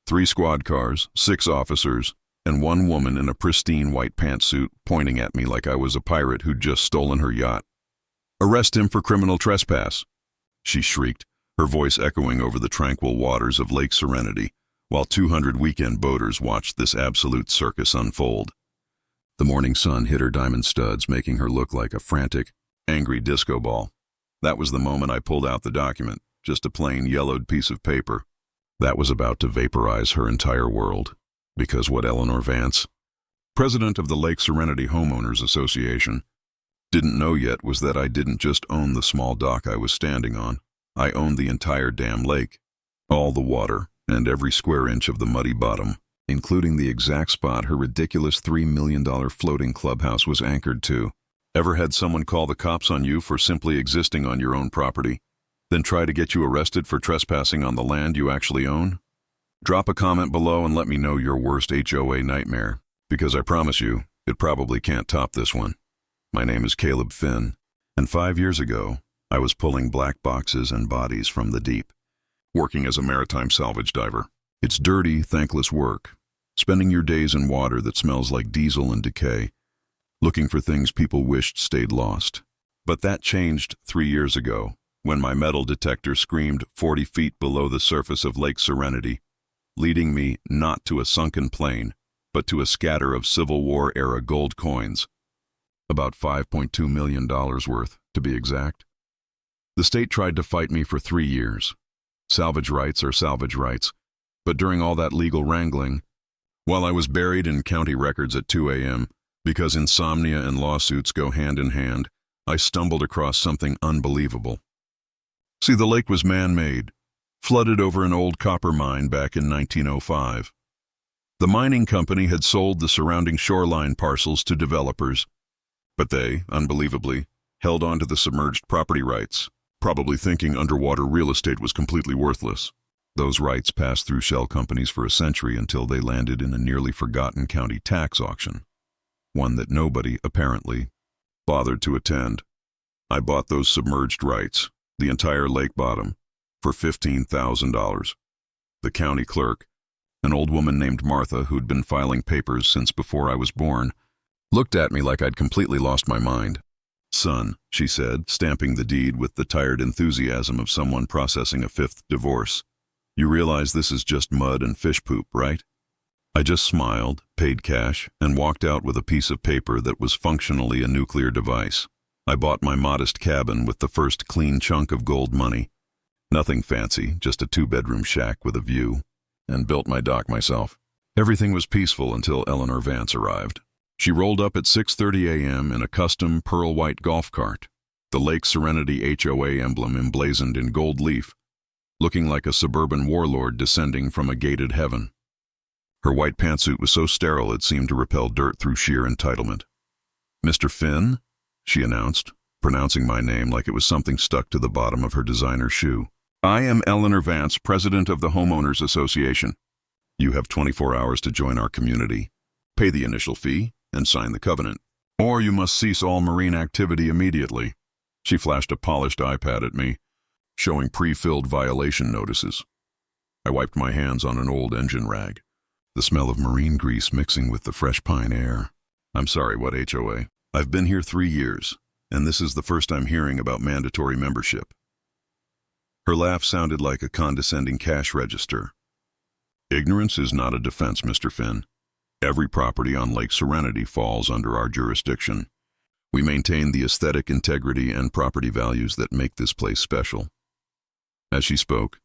3 squad cars, 6 officers, and 1 woman in a pristine white pantsuit pointing at me like I was a pirate who'd just stolen her yacht. "Arrest him for criminal trespass," she shrieked, her voice echoing over the tranquil waters of Lake Serenity, while 200 weekend boaters watched this absolute circus unfold. The morning sun hit her diamond studs, making her look like a frantic, angry disco ball. That was the moment I pulled out the document, just a plain yellowed piece of paper. That was about to vaporize her entire world. Because what Eleanor Vance, president of the Lake Serenity Homeowners Association, didn't know yet was that I didn't just own the small dock I was standing on. I owned the entire damn lake. All the water, and every square inch of the muddy bottom, including the exact spot her ridiculous $3 million floating clubhouse was anchored to. Ever had someone call the cops on you for simply existing on your own property, then try to get you arrested for trespassing on the land you actually own? Drop a comment below and let me know your worst HOA nightmare, because I promise you, it probably can't top this one. My name is Caleb Finn, and 5 years ago, I was pulling black boxes and bodies from the deep, working as a maritime salvage diver. It's dirty, thankless work, spending your days in water that smells like diesel and decay, looking for things people wished stayed lost. But that changed 3 years ago, when my metal detector screamed 40 feet below the surface of Lake Serenity, leading me not to a sunken plane, but to a scatter of Civil War-era gold coins. About $5.2 million worth, to be exact. The state tried to fight me for 3 years. Salvage rights are salvage rights, but during all that legal wrangling, while I was buried in county records at 2 a.m., because insomnia and lawsuits go hand in hand, I stumbled across something unbelievable. See, the lake was man-made, flooded over an old copper mine back in 1905. The mining company had sold the surrounding shoreline parcels to developers, but they, unbelievably, held on to the submerged property rights, probably thinking underwater real estate was completely worthless. Those rights passed through shell companies for a century until they landed in a nearly forgotten county tax auction, one that nobody, apparently, bothered to attend. I bought those submerged rights, the entire lake bottom, for $15,000. The county clerk, an old woman named Martha who'd been filing papers since before I was born, looked at me like I'd completely lost my mind. "Son," she said, stamping the deed with the tired enthusiasm of someone processing a 5th divorce, "you realize this is just mud and fish poop, right?" I just smiled, paid cash, and walked out with a piece of paper that was functionally a nuclear device. I bought my modest cabin with the first clean chunk of gold money. Nothing fancy, just a 2-bedroom shack with a view, and built my dock myself. Everything was peaceful until Eleanor Vance arrived. She rolled up at 6:30 a.m. in a custom pearl-white golf cart, the Lake Serenity HOA emblem emblazoned in gold leaf, looking like a suburban warlord descending from a gated heaven. Her white pantsuit was so sterile it seemed to repel dirt through sheer entitlement. "Mr. Finn?" she announced, pronouncing my name like it was something stuck to the bottom of her designer shoe. "I am Eleanor Vance, president of the Homeowners Association. You have 24 hours to join our community, pay the initial fee, and sign the covenant. Or you must cease all marine activity immediately." She flashed a polished iPad at me, showing pre-filled violation notices. I wiped my hands on an old engine rag, the smell of marine grease mixing with the fresh pine air. "I'm sorry, what HOA? I've been here 3 years, and this is the first I'm hearing about mandatory membership." Her laugh sounded like a condescending cash register. "Ignorance is not a defense, Mr. Finn. Every property on Lake Serenity falls under our jurisdiction. We maintain the aesthetic integrity and property values that make this place special." As she spoke,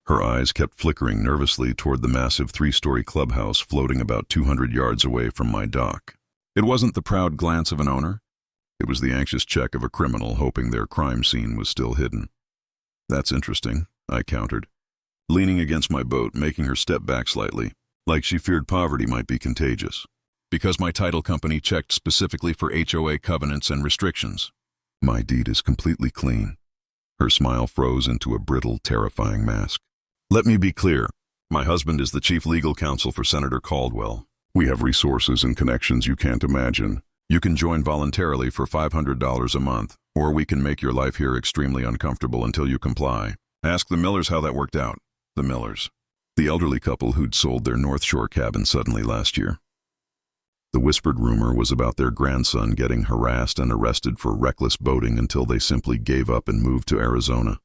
her eyes kept flickering nervously toward the massive 3-story clubhouse floating about 200 yards away from my dock. It wasn't the proud glance of an owner. It was the anxious check of a criminal hoping their crime scene was still hidden. "That's interesting," I countered, leaning against my boat, making her step back slightly, like she feared poverty might be contagious. "Because my title company checked specifically for HOA covenants and restrictions." "My deed is completely clean." Her smile froze into a brittle, terrifying mask. "Let me be clear. My husband is the chief legal counsel for Senator Caldwell. We have resources and connections you can't imagine. You can join voluntarily for $500 a month, or we can make your life here extremely uncomfortable until you comply. Ask the Millers how that worked out." "The Millers?" The elderly couple who'd sold their North Shore cabin suddenly last year. The whispered rumor was about their grandson getting harassed and arrested for reckless boating until they simply gave up and moved to Arizona.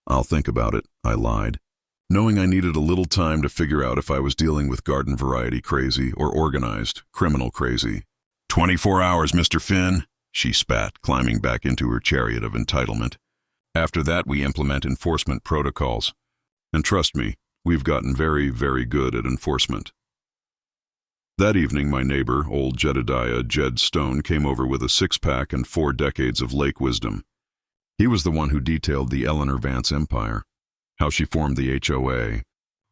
"I'll think about it," I lied, knowing I needed a little time to figure out if I was dealing with garden variety crazy or organized, criminal crazy. 24 hours, Mr. Finn," she spat, climbing back into her chariot of entitlement. "After that, we implement enforcement protocols. And trust me, we've gotten very, very good at enforcement." That evening, my neighbor, old Jedediah Jed Stone, came over with a six-pack and 4 decades of lake wisdom. He was the one who detailed the Eleanor Vance empire, how she formed the HOA,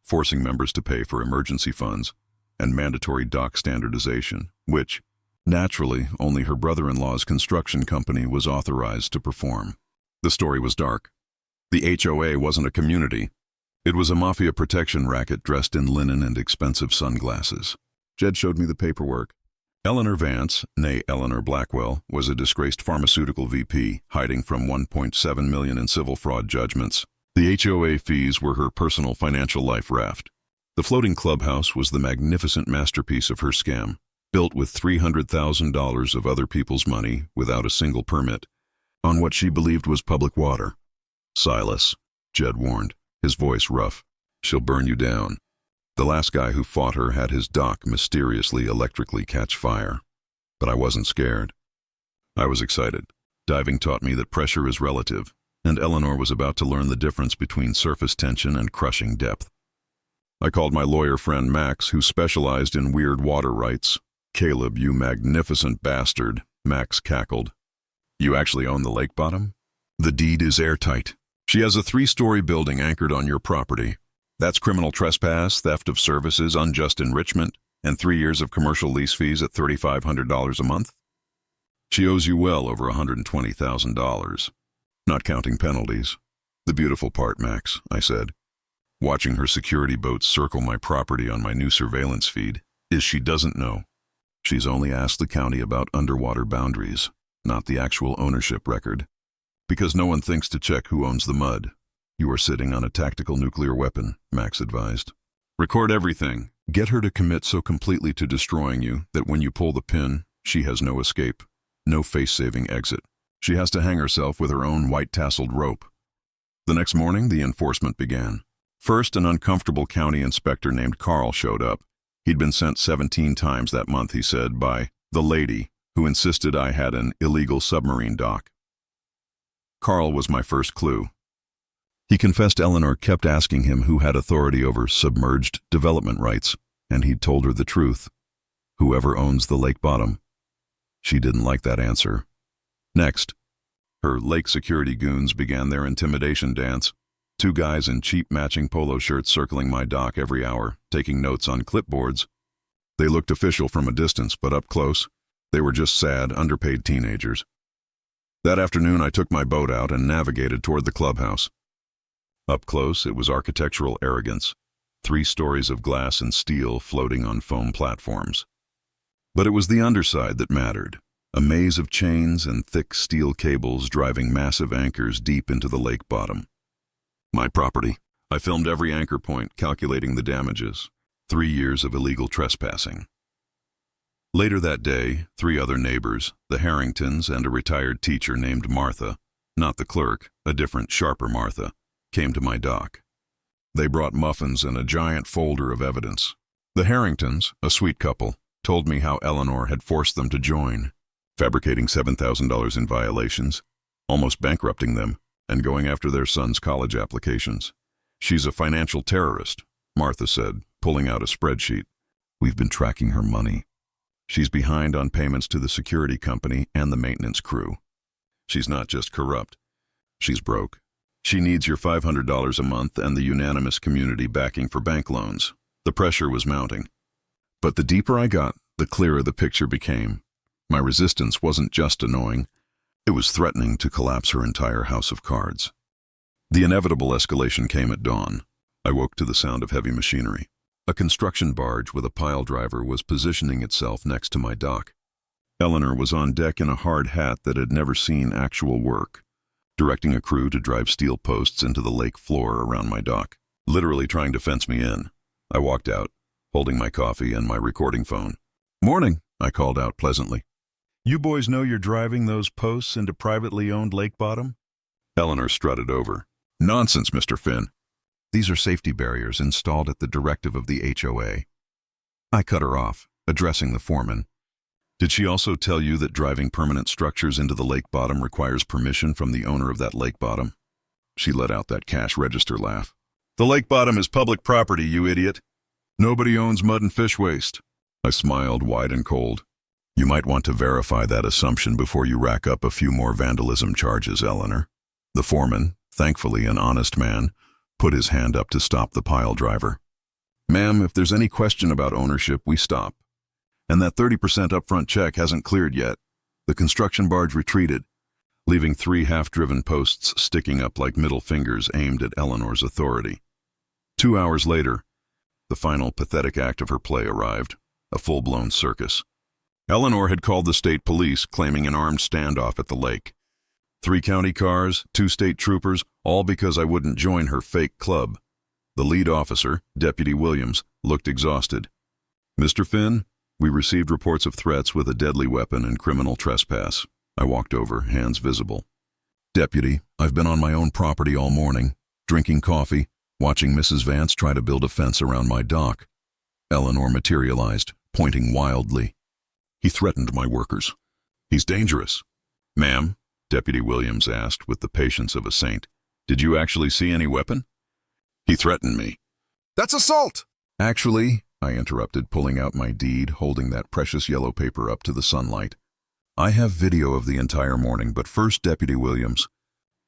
forcing members to pay for emergency funds, and mandatory dock standardization, which, naturally, only her brother-in-law's construction company was authorized to perform. The story was dark. The HOA wasn't a community. It was a mafia protection racket dressed in linen and expensive sunglasses. Jed showed me the paperwork. Eleanor Vance, née Eleanor Blackwell, was a disgraced pharmaceutical VP, hiding from $1.7 million in civil fraud judgments. The HOA fees were her personal financial life raft. The floating clubhouse was the magnificent masterpiece of her scam, built with $300,000 of other people's money without a single permit, on what she believed was public water. "Silas," Jed warned, his voice rough, "she'll burn you down." The last guy who fought her had his dock mysteriously electrically catch fire. But I wasn't scared. I was excited. Diving taught me that pressure is relative, and Eleanor was about to learn the difference between surface tension and crushing depth. I called my lawyer friend Max, who specialized in weird water rights. "Caleb, you magnificent bastard," Max cackled. "You actually own the lake bottom? The deed is airtight. She has a 3-story building anchored on your property. That's criminal trespass, theft of services, unjust enrichment, and 3 years of commercial lease fees at $3,500 a month. She owes you well over $120,000, not counting penalties." "The beautiful part, Max," I said, watching her security boats circle my property on my new surveillance feed, "is she doesn't know. She's only asked the county about underwater boundaries, not the actual ownership record. Because no one thinks to check who owns the mud. You are sitting on a tactical nuclear weapon," Max advised. "Record everything. Get her to commit so completely to destroying you that when you pull the pin, she has no escape, no face-saving exit. She has to hang herself with her own white-tasseled rope." The next morning, the enforcement began. First, an uncomfortable county inspector named Carl showed up. He'd been sent 17 times that month, he said, by the lady who insisted I had an illegal submarine dock. Carl was my first clue. He confessed Eleanor kept asking him who had authority over submerged development rights, and he'd told her the truth. Whoever owns the lake bottom. She didn't like that answer. Next, her lake security goons began their intimidation dance. 2 guys in cheap matching polo shirts circling my dock every hour, taking notes on clipboards. They looked official from a distance, but up close, they were just sad, underpaid teenagers. That afternoon, I took my boat out and navigated toward the clubhouse. Up close, it was architectural arrogance, 3 stories of glass and steel floating on foam platforms. But it was the underside that mattered, a maze of chains and thick steel cables driving massive anchors deep into the lake bottom. My property. I filmed every anchor point, calculating the damages. 3 years of illegal trespassing. Later that day, 3 other neighbors, the Harringtons and a retired teacher named Martha, not the clerk, a different, sharper Martha, came to my dock. They brought muffins and a giant folder of evidence. The Harringtons, a sweet couple, told me how Eleanor had forced them to join, fabricating $7,000 in violations, almost bankrupting them, and going after their son's college applications. "She's a financial terrorist," Martha said, pulling out a spreadsheet. "We've been tracking her money. She's behind on payments to the security company and the maintenance crew. She's not just corrupt. She's broke. She needs your $500 a month and the unanimous community backing for bank loans." The pressure was mounting. But the deeper I got, the clearer the picture became. My resistance wasn't just annoying. It was threatening to collapse her entire house of cards. The inevitable escalation came at dawn. I woke to the sound of heavy machinery. A construction barge with a pile driver was positioning itself next to my dock. Eleanor was on deck in a hard hat that had never seen actual work, directing a crew to drive steel posts into the lake floor around my dock. literally trying to fence me in. I walked out, holding my coffee and my recording phone. "Morning," I called out pleasantly. "You boys know you're driving those posts into privately owned lake bottom?" Eleanor strutted over. "Nonsense, Mr. Finn. These are safety barriers installed at the directive of the HOA. I cut her off, addressing the foreman. "Did she also tell you that driving permanent structures into the lake bottom requires permission from the owner of that lake bottom?" She let out that cash register laugh. "The lake bottom is public property, you idiot. Nobody owns mud and fish waste." I smiled wide and cold. "You might want to verify that assumption before you rack up a few more vandalism charges, Eleanor." The foreman, thankfully an honest man, put his hand up to stop the pile driver. "Ma'am, if there's any question about ownership, we stop. And that 30% upfront check hasn't cleared yet." The construction barge retreated, leaving 3 half-driven posts sticking up like middle fingers aimed at Eleanor's authority. 2 hours later, the final pathetic act of her play arrived, a full-blown circus. Eleanor had called the state police, claiming an armed standoff at the lake. 3 county cars, 2 state troopers, all because I wouldn't join her fake club. The lead officer, Deputy Williams, looked exhausted. "Mr. Finn, we received reports of threats with a deadly weapon and criminal trespass." I walked over, hands visible. "Deputy, I've been on my own property all morning, drinking coffee, watching Mrs. Vance try to build a fence around my dock." Eleanor materialized, pointing wildly. "He threatened my workers. He's dangerous." "Ma'am," Deputy Williams asked with the patience of a saint, "did you actually see any weapon?" "He threatened me." "That's assault!" "Actually," I interrupted, pulling out my deed, holding that precious yellow paper up to the sunlight. "I have video of the entire morning, but first, Deputy Williams.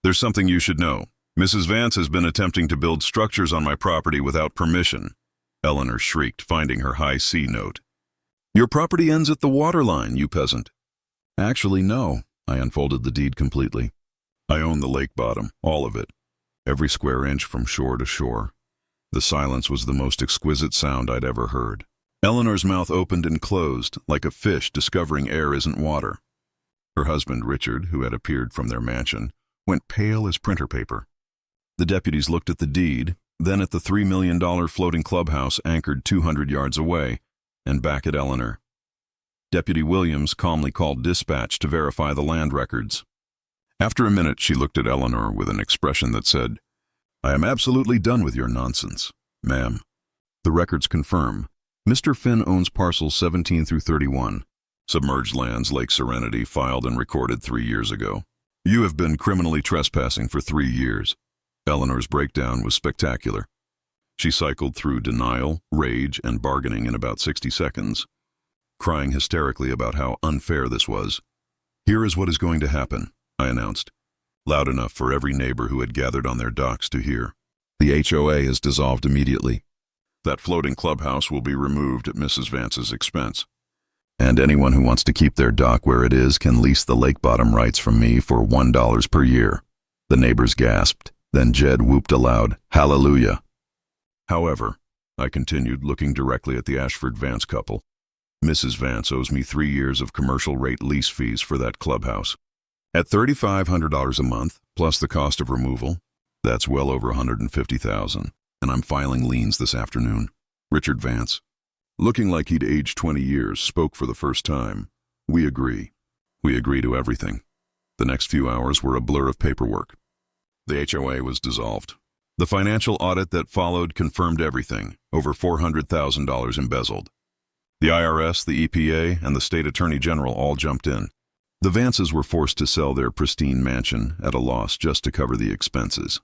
There's something you should know. Mrs. Vance has been attempting to build structures on my property without permission." Eleanor shrieked, finding her high C note. "Your property ends at the water line, you peasant." "Actually, no." I unfolded the deed completely. "I own the lake bottom, all of it. Every square inch from shore to shore." The silence was the most exquisite sound I'd ever heard. Eleanor's mouth opened and closed, like a fish discovering air isn't water. Her husband, Richard, who had appeared from their mansion, went pale as printer paper. The deputies looked at the deed, then at the $3 million floating clubhouse anchored 200 yards away, and back at Eleanor. Deputy Williams calmly called dispatch to verify the land records. After a minute, she looked at Eleanor with an expression that said, "I am absolutely done with your nonsense, ma'am. The records confirm. Mr. Finn owns parcels 17 through 31, submerged lands, Lake Serenity, filed and recorded 3 years ago. You have been criminally trespassing for 3 years. Eleanor's breakdown was spectacular. She cycled through denial, rage, and bargaining in about 60 seconds, crying hysterically about how unfair this was. "Here is what is going to happen," I announced, loud enough for every neighbor who had gathered on their docks to hear. "The HOA is dissolved immediately. That floating clubhouse will be removed at Mrs. Vance's expense. And anyone who wants to keep their dock where it is can lease the lake bottom rights from me for $1 per year." The neighbors gasped. Then Jed whooped aloud, "Hallelujah." "However," I continued, looking directly at the Ashford Vance couple, "Mrs. Vance owes me 3 years of commercial rate lease fees for that clubhouse. At $3,500 a month, plus the cost of removal, that's well over $150,000, and I'm filing liens this afternoon." Richard Vance, looking like he'd aged 20 years, spoke for the first time. "We agree. We agree to everything." The next few hours were a blur of paperwork. The HOA was dissolved. The financial audit that followed confirmed everything, over $400,000 embezzled. The IRS, the EPA, and the state attorney general all jumped in. The Vances were forced to sell their pristine mansion at a loss just to cover the expenses.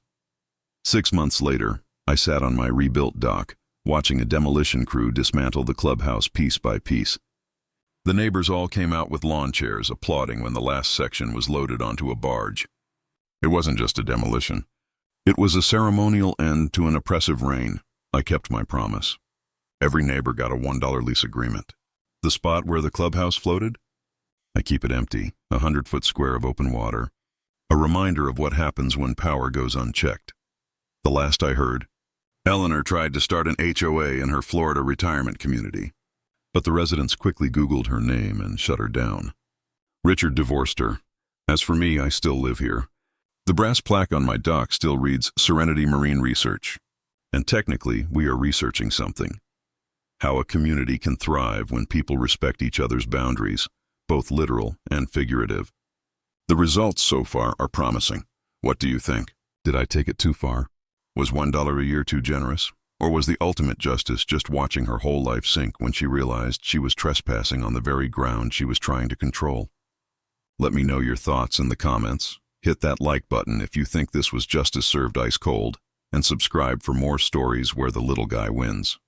6 months later, I sat on my rebuilt dock, watching a demolition crew dismantle the clubhouse piece by piece. The neighbors all came out with lawn chairs, applauding when the last section was loaded onto a barge. It wasn't just a demolition. It was a ceremonial end to an oppressive reign. I kept my promise. Every neighbor got a $1 lease agreement. The spot where the clubhouse floated? I keep it empty, a 100-foot square of open water. A reminder of what happens when power goes unchecked. The last I heard, Eleanor tried to start an HOA in her Florida retirement community, but the residents quickly Googled her name and shut her down. Richard divorced her. As for me, I still live here. The brass plaque on my dock still reads Serenity Marine Research. And technically, we are researching something. How a community can thrive when people respect each other's boundaries, both literal and figurative. The results so far are promising. What do you think? Did I take it too far? Was $1 a year too generous? Or was the ultimate justice just watching her whole life sink when she realized she was trespassing on the very ground she was trying to control? Let me know your thoughts in the comments. Hit that like button if you think this was justice served ice cold, and subscribe for more stories where the little guy wins.